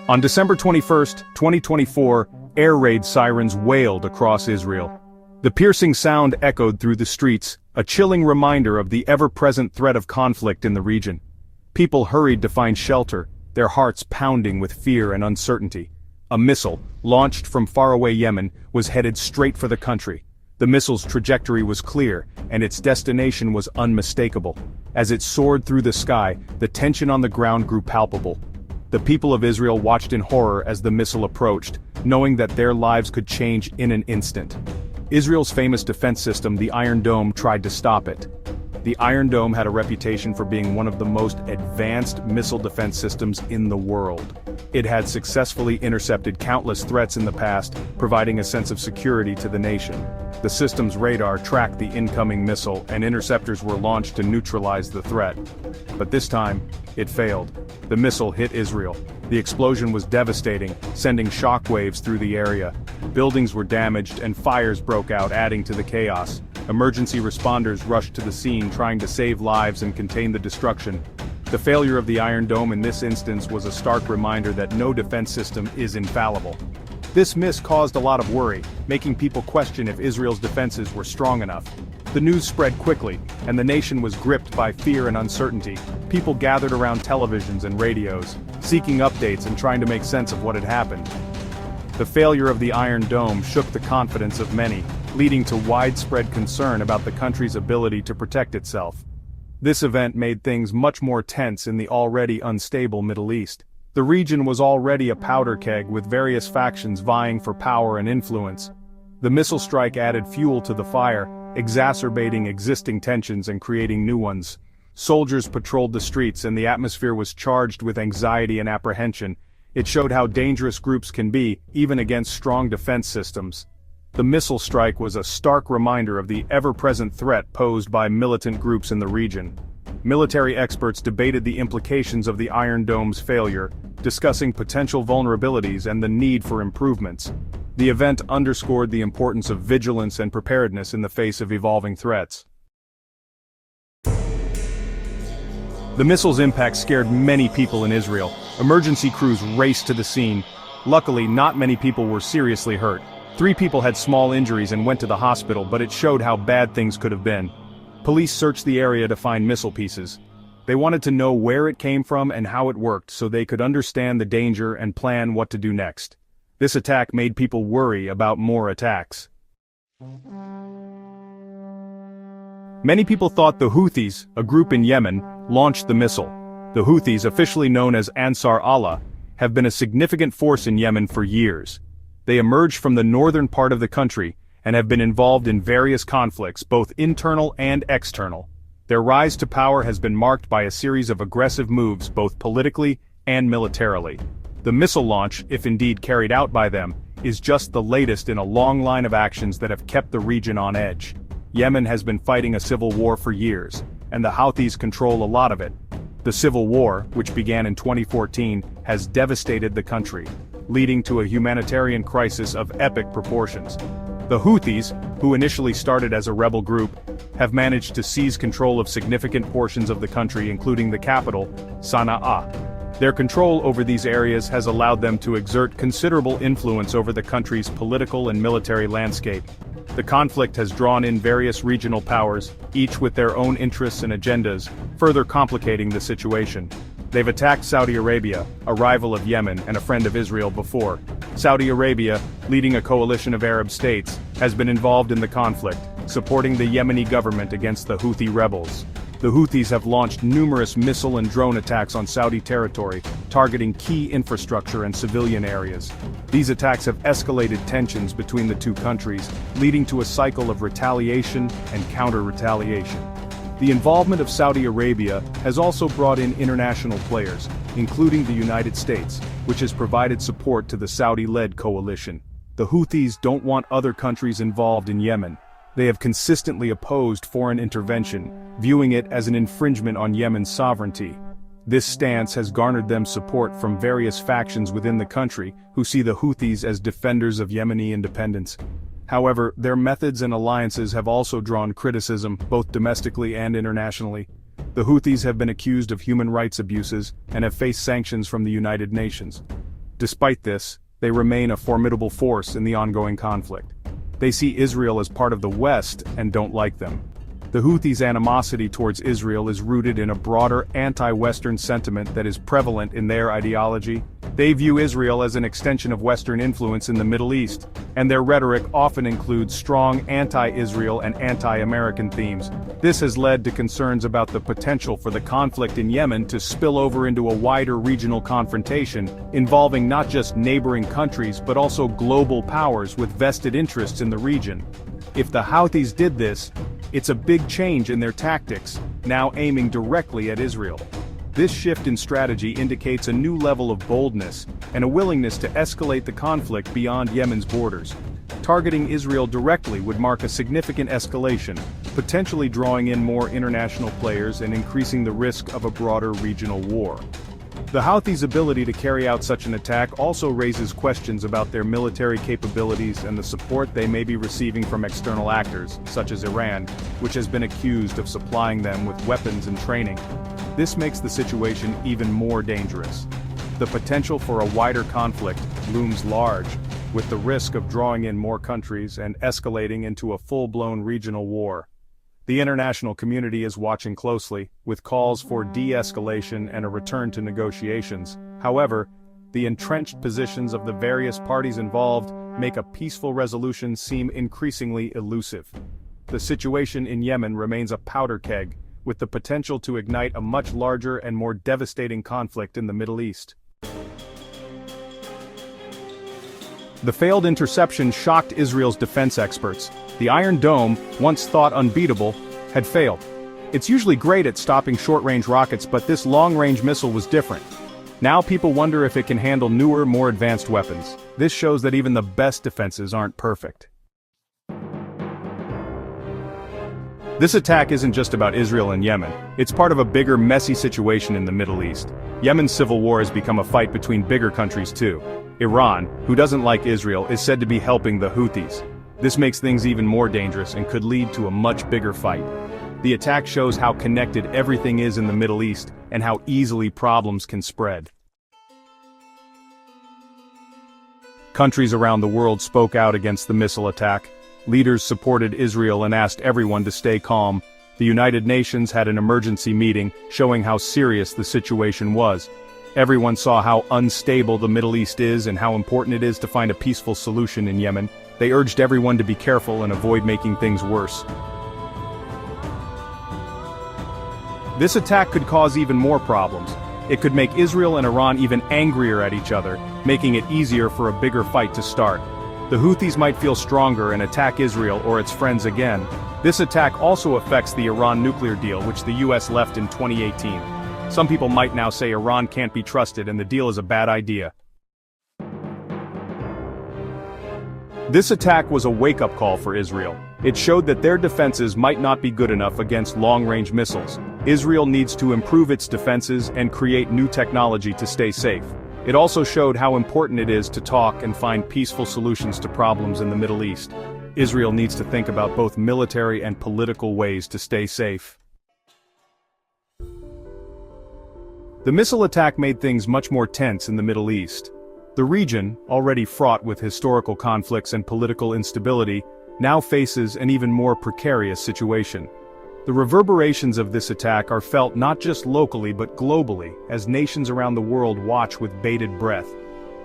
On December 21, 2024, air raid sirens wailed across Israel. The piercing sound echoed through the streets, a chilling reminder of the ever-present threat of conflict in the region. People hurried to find shelter, their hearts pounding with fear and uncertainty. A missile, launched from faraway Yemen, was headed straight for the country. The missile's trajectory was clear, and its destination was unmistakable. As it soared through the sky, the tension on the ground grew palpable. The people of Israel watched in horror as the missile approached, knowing that their lives could change in an instant. Israel's famous defense system, the Iron Dome, tried to stop it. The Iron Dome had a reputation for being one of the most advanced missile defense systems in the world. It had successfully intercepted countless threats in the past, providing a sense of security to the nation. The system's radar tracked the incoming missile, and interceptors were launched to neutralize the threat. But this time, it failed. The missile hit Israel. The explosion was devastating, sending shockwaves through the area. Buildings were damaged and fires broke out, adding to the chaos. Emergency responders rushed to the scene, trying to save lives and contain the destruction. The failure of the Iron Dome in this instance was a stark reminder that no defense system is infallible. This miss caused a lot of worry, making people question if Israel's defenses were strong enough. The news spread quickly, and the nation was gripped by fear and uncertainty. People gathered around televisions and radios, seeking updates and trying to make sense of what had happened. The failure of the Iron Dome shook the confidence of many, leading to widespread concern about the country's ability to protect itself. This event made things much more tense in the already unstable Middle East. The region was already a powder keg with various factions vying for power and influence. The missile strike added fuel to the fire, exacerbating existing tensions and creating new ones. Soldiers patrolled the streets and the atmosphere was charged with anxiety and apprehension. It showed how dangerous groups can be, even against strong defense systems. The missile strike was a stark reminder of the ever-present threat posed by militant groups in the region. Military experts debated the implications of the Iron Dome's failure, discussing potential vulnerabilities and the need for improvements. The event underscored the importance of vigilance and preparedness in the face of evolving threats. The missile's impact scared many people in Israel. Emergency crews raced to the scene. Luckily, not many people were seriously hurt. 3 people had small injuries and went to the hospital, but it showed how bad things could have been. Police searched the area to find missile pieces. They wanted to know where it came from and how it worked so they could understand the danger and plan what to do next. This attack made people worry about more attacks. Many people thought the Houthis, a group in Yemen, launched the missile. The Houthis, officially known as Ansar Allah, have been a significant force in Yemen for years. They emerged from the northern part of the country and have been involved in various conflicts, both internal and external. Their rise to power has been marked by a series of aggressive moves both politically and militarily. The missile launch, if indeed carried out by them, is just the latest in a long line of actions that have kept the region on edge. Yemen has been fighting a civil war for years, and the Houthis control a lot of it. The civil war, which began in 2014, has devastated the country, leading to a humanitarian crisis of epic proportions. The Houthis, who initially started as a rebel group, have managed to seize control of significant portions of the country, including the capital, Sana'a. Their control over these areas has allowed them to exert considerable influence over the country's political and military landscape. The conflict has drawn in various regional powers, each with their own interests and agendas, further complicating the situation. They've attacked Saudi Arabia, a rival of Yemen and a friend of Israel before. Saudi Arabia, leading a coalition of Arab states, has been involved in the conflict, supporting the Yemeni government against the Houthi rebels. The Houthis have launched numerous missile and drone attacks on Saudi territory, targeting key infrastructure and civilian areas. These attacks have escalated tensions between the two countries, leading to a cycle of retaliation and counter-retaliation. The involvement of Saudi Arabia has also brought in international players, including the United States, which has provided support to the Saudi-led coalition. The Houthis don't want other countries involved in Yemen. They have consistently opposed foreign intervention, viewing it as an infringement on Yemen's sovereignty. This stance has garnered them support from various factions within the country, who see the Houthis as defenders of Yemeni independence. However, their methods and alliances have also drawn criticism, both domestically and internationally. The Houthis have been accused of human rights abuses and have faced sanctions from the United Nations. Despite this, they remain a formidable force in the ongoing conflict. They see Israel as part of the West and don't like them. The Houthis' animosity towards Israel is rooted in a broader anti-Western sentiment that is prevalent in their ideology. They view Israel as an extension of Western influence in the Middle East, and their rhetoric often includes strong anti-Israel and anti-American themes. This has led to concerns about the potential for the conflict in Yemen to spill over into a wider regional confrontation, involving not just neighboring countries but also global powers with vested interests in the region. If the Houthis did this, it's a big change in their tactics, now aiming directly at Israel. This shift in strategy indicates a new level of boldness and a willingness to escalate the conflict beyond Yemen's borders. Targeting Israel directly would mark a significant escalation, potentially drawing in more international players and increasing the risk of a broader regional war. The Houthis' ability to carry out such an attack also raises questions about their military capabilities and the support they may be receiving from external actors, such as Iran, which has been accused of supplying them with weapons and training. This makes the situation even more dangerous. The potential for a wider conflict looms large, with the risk of drawing in more countries and escalating into a full-blown regional war. The international community is watching closely, with calls for de-escalation and a return to negotiations. However, the entrenched positions of the various parties involved make a peaceful resolution seem increasingly elusive. The situation in Yemen remains a powder keg, with the potential to ignite a much larger and more devastating conflict in the Middle East. The failed interception shocked Israel's defense experts. The Iron Dome, once thought unbeatable, had failed. It's usually great at stopping short-range rockets, but this long-range missile was different. Now people wonder if it can handle newer, more advanced weapons. This shows that even the best defenses aren't perfect. This attack isn't just about Israel and Yemen. It's part of a bigger, messy situation in the Middle East. Yemen's civil war has become a fight between bigger countries too. Iran, who doesn't like Israel, is said to be helping the Houthis. This makes things even more dangerous and could lead to a much bigger fight. The attack shows how connected everything is in the Middle East and how easily problems can spread. Countries around the world spoke out against the missile attack. Leaders supported Israel and asked everyone to stay calm. The United Nations had an emergency meeting, showing how serious the situation was. Everyone saw how unstable the Middle East is and how important it is to find a peaceful solution in Yemen. They urged everyone to be careful and avoid making things worse. This attack could cause even more problems. It could make Israel and Iran even angrier at each other, making it easier for a bigger fight to start. The Houthis might feel stronger and attack Israel or its friends again. This attack also affects the Iran nuclear deal, which the US left in 2018. Some people might now say Iran can't be trusted and the deal is a bad idea. This attack was a wake-up call for Israel. It showed that their defenses might not be good enough against long-range missiles. Israel needs to improve its defenses and create new technology to stay safe. It also showed how important it is to talk and find peaceful solutions to problems in the Middle East. Israel needs to think about both military and political ways to stay safe. The missile attack made things much more tense in the Middle East. The region, already fraught with historical conflicts and political instability, now faces an even more precarious situation. The reverberations of this attack are felt not just locally but globally, as nations around the world watch with bated breath.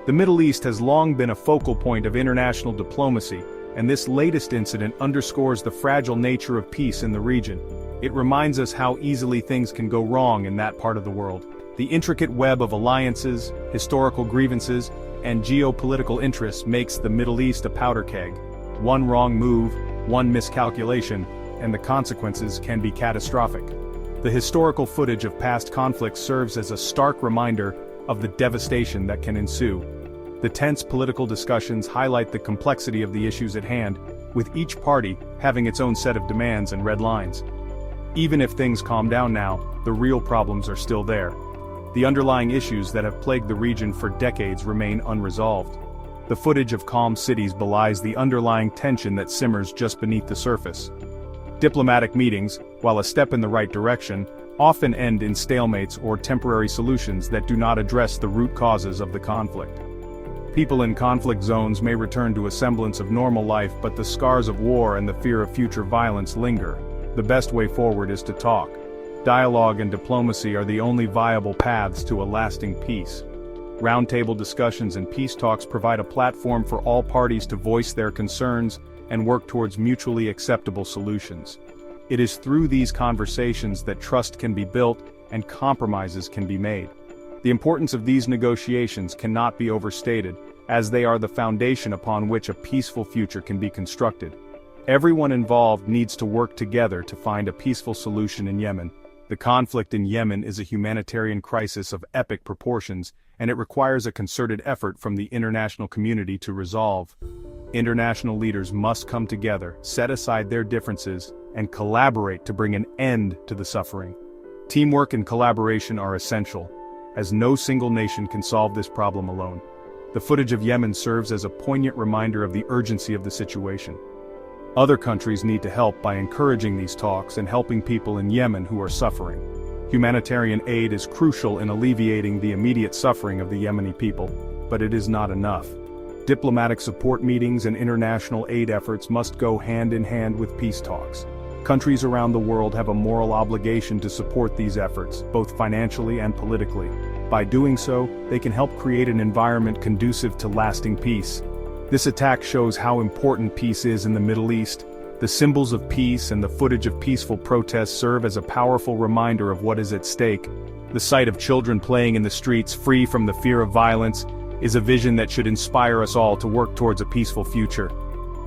The Middle East has long been a focal point of international diplomacy, and this latest incident underscores the fragile nature of peace in the region. It reminds us how easily things can go wrong in that part of the world. The intricate web of alliances, historical grievances, and geopolitical interests makes the Middle East a powder keg. One wrong move, one miscalculation, and the consequences can be catastrophic. The historical footage of past conflicts serves as a stark reminder of the devastation that can ensue. The tense political discussions highlight the complexity of the issues at hand, with each party having its own set of demands and red lines. Even if things calm down now, the real problems are still there. The underlying issues that have plagued the region for decades remain unresolved. The footage of calm cities belies the underlying tension that simmers just beneath the surface. Diplomatic meetings, while a step in the right direction, often end in stalemates or temporary solutions that do not address the root causes of the conflict. People in conflict zones may return to a semblance of normal life, but the scars of war and the fear of future violence linger. The best way forward is to talk. Dialogue and diplomacy are the only viable paths to a lasting peace. Roundtable discussions and peace talks provide a platform for all parties to voice their concerns and work towards mutually acceptable solutions. It is through these conversations that trust can be built and compromises can be made. The importance of these negotiations cannot be overstated, as they are the foundation upon which a peaceful future can be constructed. Everyone involved needs to work together to find a peaceful solution in Yemen. The conflict in Yemen is a humanitarian crisis of epic proportions, and it requires a concerted effort from the international community to resolve. International leaders must come together, set aside their differences, and collaborate to bring an end to the suffering. Teamwork and collaboration are essential, as no single nation can solve this problem alone. The footage of Yemen serves as a poignant reminder of the urgency of the situation. Other countries need to help by encouraging these talks and helping people in Yemen who are suffering. Humanitarian aid is crucial in alleviating the immediate suffering of the Yemeni people, but it is not enough. Diplomatic support meetings and international aid efforts must go hand in hand with peace talks. Countries around the world have a moral obligation to support these efforts, both financially and politically. By doing so, they can help create an environment conducive to lasting peace. This attack shows how important peace is in the Middle East. The symbols of peace and the footage of peaceful protests serve as a powerful reminder of what is at stake. The sight of children playing in the streets free from the fear of violence is a vision that should inspire us all to work towards a peaceful future.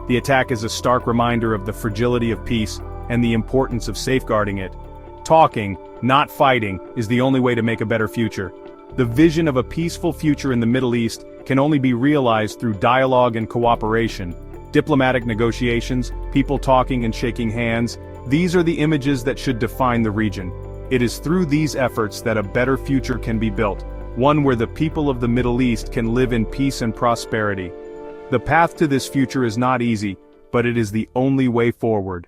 The attack is a stark reminder of the fragility of peace and the importance of safeguarding it. Talking, not fighting, is the only way to make a better future. The vision of a peaceful future in the Middle East can only be realized through dialogue and cooperation. Diplomatic negotiations, people talking and shaking hands, these are the images that should define the region. It is through these efforts that a better future can be built, one where the people of the Middle East can live in peace and prosperity. The path to this future is not easy, but it is the only way forward.